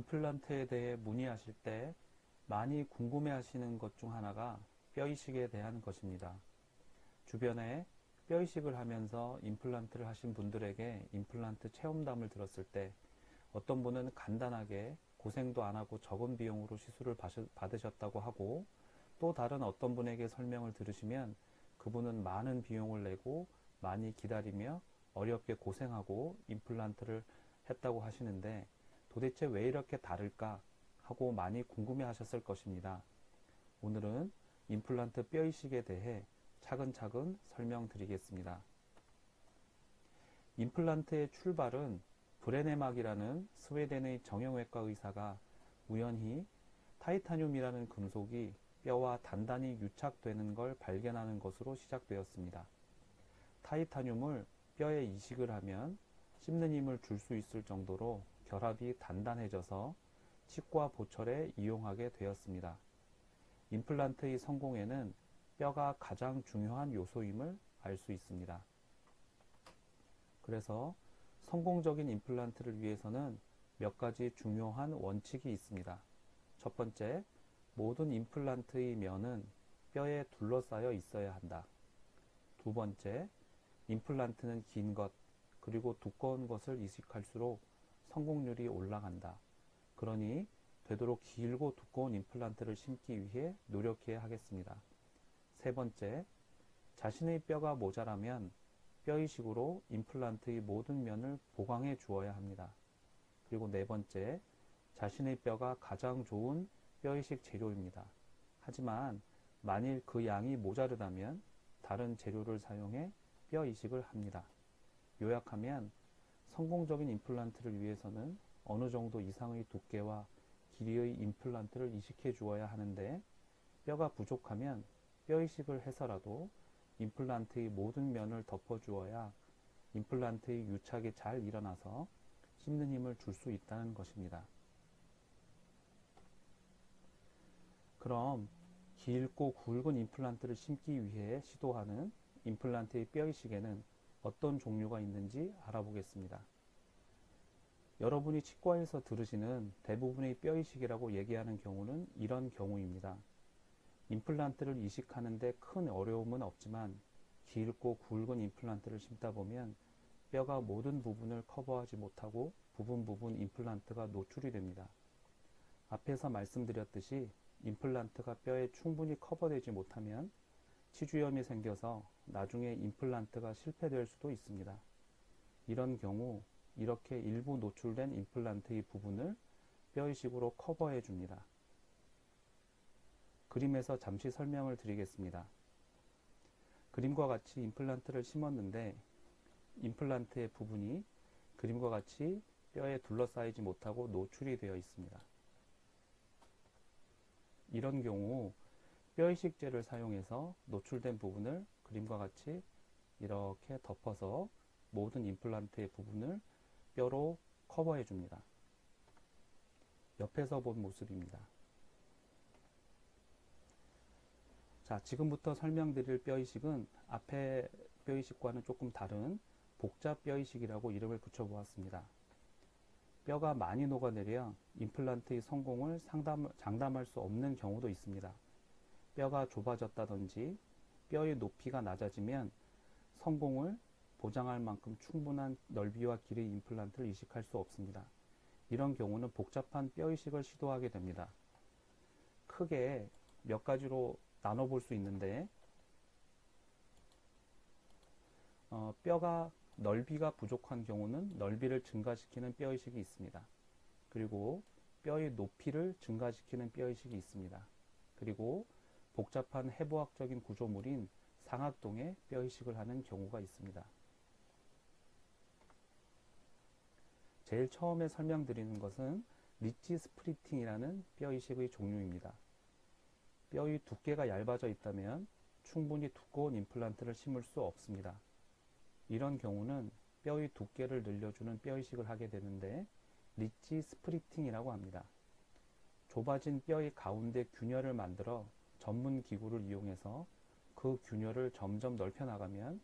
임플란트에 대해 문의하실 때 많이 궁금해 하시는 것 중 하나가 뼈이식에 대한 것입니다. 주변에 뼈이식을 하면서 임플란트를 하신 분들에게 임플란트 체험담을 들었을 때 어떤 분은 간단하게 고생도 안 하고 적은 비용으로 시술을 받으셨다고 하고, 또 다른 어떤 분에게 설명을 들으시면 그분은 많은 비용을 내고 많이 기다리며 어렵게 고생하고 임플란트를 했다고 하시는데, 도대체 왜 이렇게 다를까 하고 많이 궁금해 하셨을 것입니다. 오늘은 임플란트 뼈이식에 대해 차근차근 설명드리겠습니다. 임플란트의 출발은 브레네막이라는 스웨덴의 정형외과 의사가 우연히 타이타늄이라는 금속이 뼈와 단단히 유착되는 걸 발견하는 것으로 시작되었습니다. 타이타늄을 뼈에 이식을 하면 씹는 힘을 줄 수 있을 정도로 결합이 단단해져서 치과 보철에 이용하게 되었습니다. 임플란트의 성공에는 뼈가 가장 중요한 요소임을 알 수 있습니다. 그래서 성공적인 임플란트를 위해서는 몇 가지 중요한 원칙이 있습니다. 첫 번째, 모든 임플란트의 면은 뼈에 둘러싸여 있어야 한다. 두 번째, 임플란트는 긴 것, 그리고 두꺼운 것을 이식할수록 성공률이 올라간다. 그러니 되도록 길고 두꺼운 임플란트를 심기 위해 노력해야 하겠습니다. 세 번째, 자신의 뼈가 모자라면 뼈이식으로 임플란트의 모든 면을 보강해 주어야 합니다. 그리고 네 번째, 자신의 뼈가 가장 좋은 뼈이식 재료입니다. 하지만 만일 그 양이 모자르다면 다른 재료를 사용해 뼈이식을 합니다. 요약하면 성공적인 임플란트를 위해서는 어느 정도 이상의 두께와 길이의 임플란트를 이식해 주어야 하는데, 뼈가 부족하면 뼈이식을 해서라도 임플란트의 모든 면을 덮어주어야 임플란트의 유착이 잘 일어나서 씹는 힘을 줄 수 있다는 것입니다. 그럼 길고 굵은 임플란트를 심기 위해 시도하는 임플란트의 뼈이식에는 어떤 종류가 있는지 알아보겠습니다. 여러분이 치과에서 들으시는 대부분의 뼈이식이라고 얘기하는 경우는 이런 경우입니다. 임플란트를 이식하는데 큰 어려움은 없지만 길고 굵은 임플란트를 심다 보면 뼈가 모든 부분을 커버하지 못하고 부분 임플란트가 노출이 됩니다. 앞에서 말씀드렸듯이 임플란트가 뼈에 충분히 커버되지 못하면 치주염이 생겨서 나중에 임플란트가 실패될 수도 있습니다. 이런 경우 이렇게 일부 노출된 임플란트의 부분을 뼈이식으로 커버해 줍니다. 그림에서 잠시 설명을 드리겠습니다. 그림과 같이 임플란트를 심었는데 임플란트의 부분이 그림과 같이 뼈에 둘러싸이지 못하고 노출이 되어 있습니다. 이런 경우 뼈이식제를 사용해서 노출된 부분을 그림과 같이 이렇게 덮어서 모든 임플란트의 부분을 뼈로 커버해 줍니다. 옆에서 본 모습입니다. 자, 지금부터 설명드릴 뼈이식은 앞에 뼈이식과는 조금 다른 복잡 뼈이식이라고 이름을 붙여보았습니다. 뼈가 많이 녹아내려 임플란트의 성공을 장담할 수 없는 경우도 있습니다. 뼈가 좁아졌다든지 뼈의 높이가 낮아지면 성공을 보장할 만큼 충분한 넓이와 길이의 임플란트를 이식할 수 없습니다. 이런 경우는 복잡한 뼈이식을 시도하게 됩니다. 크게 몇 가지로 나눠볼 수 있는데, 뼈가 넓이가 부족한 경우는 넓이를 증가시키는 뼈이식이 있습니다. 그리고 뼈의 높이를 증가시키는 뼈이식이 있습니다. 그리고 복잡한 해부학적인 구조물인 상악동의 뼈이식을 하는 경우가 있습니다. 제일 처음에 설명드리는 것은 리치 스프리팅이라는 뼈이식의 종류입니다. 뼈의 두께가 얇아져 있다면 충분히 두꺼운 임플란트를 심을 수 없습니다. 이런 경우는 뼈의 두께를 늘려주는 뼈이식을 하게 되는데 리치 스프리팅이라고 합니다. 좁아진 뼈의 가운데 균열을 만들어 전문 기구를 이용해서 그 균열을 점점 넓혀 나가면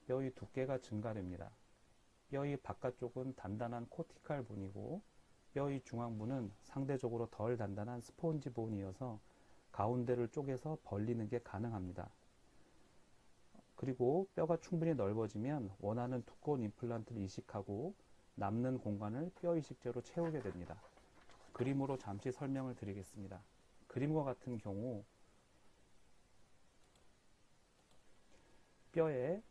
뼈의 두께가 증가됩니다. 뼈의 바깥쪽은 단단한 코티칼 본이고 뼈의 중앙부는 상대적으로 덜 단단한 스폰지 본이어서 가운데를 쪼개서 벌리는 게 가능합니다. 그리고 뼈가 충분히 넓어지면 원하는 두꺼운 임플란트를 이식하고 남는 공간을 뼈 이식제로 채우게 됩니다. 그림으로 잠시 설명을 드리겠습니다. 그림과 같은 경우 뼈의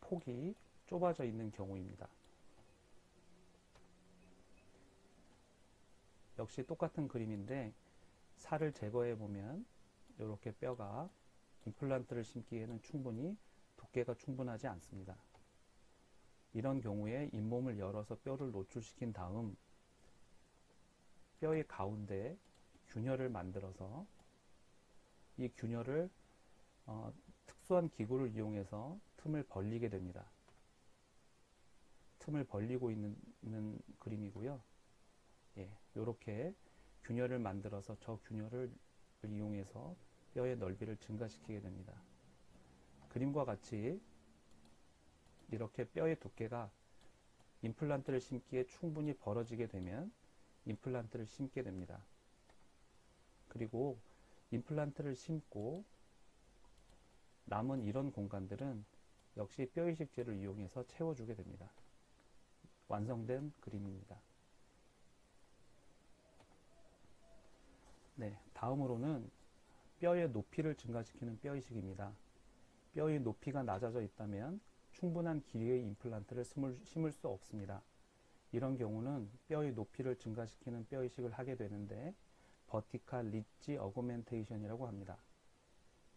폭이 좁아져 있는 경우입니다. 역시 똑같은 그림인데 살을 제거해 보면 이렇게 뼈가 임플란트를 심기에는 충분히 두께가 충분하지 않습니다. 이런 경우에 잇몸을 열어서 뼈를 노출시킨 다음 뼈의 가운데에 균열을 만들어서 이 균열을 특수한 기구를 이용해서 틈을 벌리게 됩니다. 틈을 벌리고 있는 그림이고요. 이렇게 균열을 만들어서 저 균열을 이용해서 뼈의 넓이를 증가시키게 됩니다. 그림과 같이 이렇게 뼈의 두께가 임플란트를 심기에 충분히 벌어지게 되면 임플란트를 심게 됩니다. 그리고 임플란트를 심고 남은 이런 공간들은 역시 뼈 이식제를 이용해서 채워주게 됩니다. 완성된 그림입니다. 다음으로는 뼈의 높이를 증가시키는 뼈 이식입니다. 뼈의 높이가 낮아져 있다면 충분한 길이의 임플란트를 심을 수 없습니다. 이런 경우는 뼈의 높이를 증가시키는 뼈 이식을 하게 되는데 버티칼 리지 어그멘테이션이라고 합니다.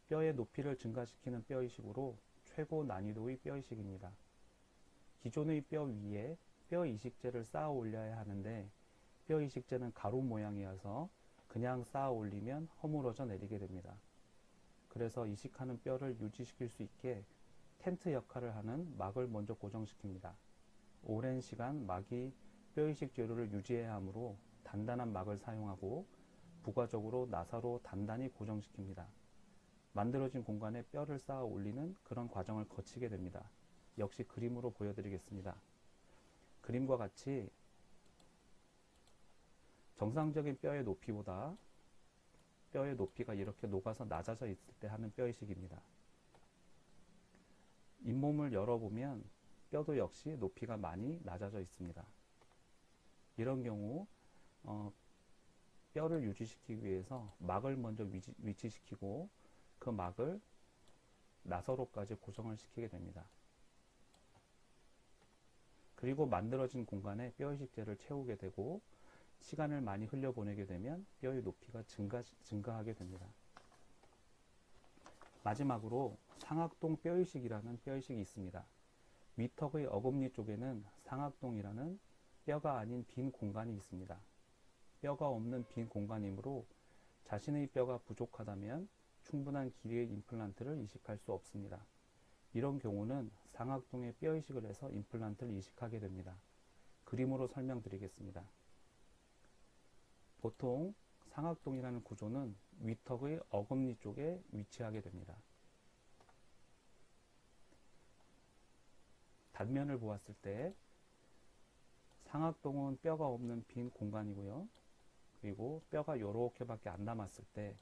뼈의 높이를 증가시키는 뼈 이식으로 최고 난이도의 뼈 이식입니다. 기존의 뼈 위에 뼈 이식제를 쌓아 올려야 하는데 뼈 이식제는 가로 모양이어서 그냥 쌓아 올리면 허물어져 내리게 됩니다. 그래서 이식하는 뼈를 유지시킬 수 있게 텐트 역할을 하는 막을 먼저 고정시킵니다. 오랜 시간 막이 뼈 이식 재료를 유지해야 하므로 단단한 막을 사용하고 부가적으로 나사로 단단히 고정시킵니다. 만들어진 공간에 뼈를 쌓아 올리는 그런 과정을 거치게 됩니다. 역시 그림으로 보여드리겠습니다. 그림과 같이 정상적인 뼈의 높이보다 뼈의 높이가 이렇게 녹아서 낮아져 있을 때 하는 뼈 이식입니다. 잇몸을 열어보면 뼈도 역시 높이가 많이 낮아져 있습니다. 이런 경우 뼈를 유지시키기 위해서 막을 먼저 위치시키고 그 막을 나사로까지 고정을 시키게 됩니다. 그리고 만들어진 공간에 뼈 이식제를 채우게 되고 시간을 많이 흘려보내게 되면 뼈의 높이가 증가하게 됩니다. 마지막으로 상악동 뼈이식이라는 뼈이식이 있습니다. 위턱의 어금니 쪽에는 상악동이라는 뼈가 아닌 빈 공간이 있습니다. 뼈가 없는 빈 공간이므로 자신의 뼈가 부족하다면 충분한 길이의 임플란트를 이식할 수 없습니다. 이런 경우는 상악동에 뼈이식을 해서 임플란트를 이식하게 됩니다. 그림으로 설명드리겠습니다. 보통 상악동이라는 구조는 위턱의 어금니 쪽에 위치하게 됩니다. 단면을 보았을 때 상악동은 뼈가 없는 빈 공간이고요. 그리고 뼈가 이렇게밖에 안 남았을 때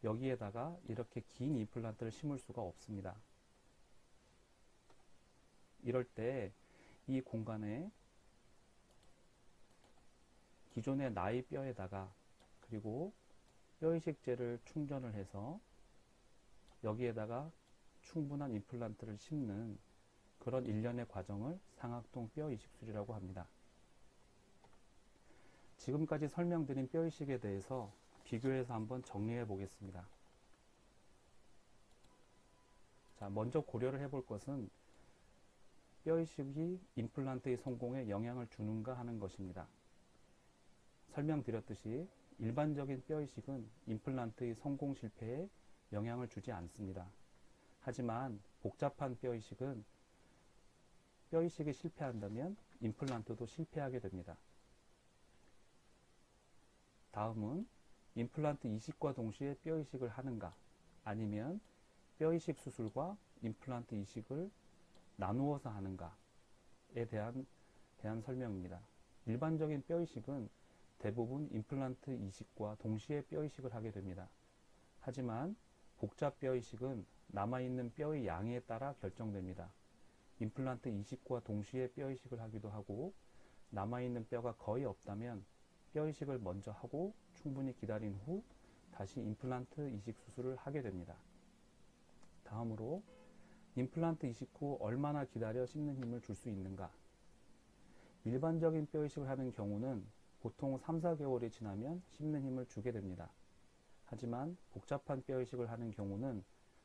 여기에다가 이렇게 긴 임플란트를 심을 수가 없습니다. 이럴 때 이 공간에 기존의 나의 뼈에다가 그리고 뼈이식제를 충전을 해서 여기에다가 충분한 임플란트를 심는 그런 일련의 과정을 상악동 뼈이식술이라고 합니다. 지금까지 설명드린 뼈이식에 대해서 비교해서 한번 정리해 보겠습니다. 자, 먼저 고려를 해볼 것은 뼈이식이 임플란트의 성공에 영향을 주는가 하는 것입니다. 설명드렸듯이 일반적인 뼈이식은 임플란트의 성공 실패에 영향을 주지 않습니다. 하지만 복잡한 뼈이식은 뼈이식이 실패한다면 임플란트도 실패하게 됩니다. 다음은 임플란트 이식과 동시에 뼈이식을 하는가 아니면 뼈이식 수술과 임플란트 이식을 나누어서 하는가에 대한 설명입니다. 일반적인 뼈이식은 대부분 임플란트 이식과 동시에 뼈 이식을 하게 됩니다. 하지만 복잡 뼈 이식은 남아있는 뼈의 양에 따라 결정됩니다. 임플란트 이식과 동시에 뼈 이식을 하기도 하고, 남아있는 뼈가 거의 없다면 뼈 이식을 먼저 하고 충분히 기다린 후 다시 임플란트 이식 수술을 하게 됩니다. 다음으로 임플란트 이식 후 얼마나 기다려 씹는 힘을 줄 수 있는가? 일반적인 뼈 이식을 하는 경우는 보통 3, 4개월이 지나면 씹는 힘을 주게 됩니다. 하지만 복잡한 뼈 이식을 하는 경우는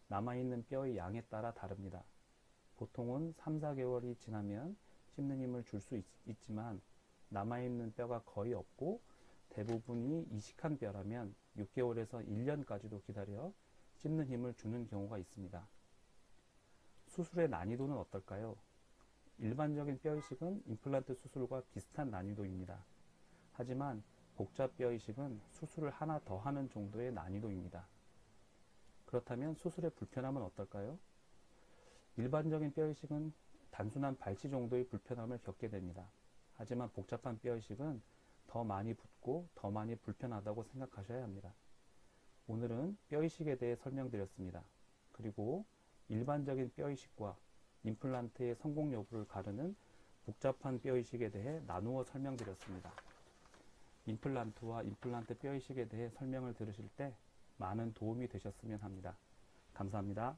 남아있는 뼈의 양에 따라 다릅니다. 보통은 3, 4개월이 지나면 씹는 힘을 줄 수 있지만 남아있는 뼈가 거의 없고 대부분이 이식한 뼈라면 6개월에서 1년까지도 기다려 씹는 힘을 주는 경우가 있습니다. 수술의 난이도는 어떨까요? 일반적인 뼈 이식은 임플란트 수술과 비슷한 난이도입니다. 하지만 복잡 뼈 이식은 수술을 하나 더 하는 정도의 난이도입니다. 그렇다면 수술의 불편함은 어떨까요? 일반적인 뼈 이식은 단순한 발치 정도의 불편함을 겪게 됩니다. 하지만 복잡한 뼈 이식은 더 많이 붓고 더 많이 불편하다고 생각하셔야 합니다. 오늘은 뼈 이식에 대해 설명드렸습니다. 그리고 일반적인 뼈 이식과 임플란트의 성공 여부를 가르는 복잡한 뼈 이식에 대해 나누어 설명드렸습니다. 임플란트와 임플란트 뼈 이식에 대해 설명을 들으실 때 많은 도움이 되셨으면 합니다. 감사합니다.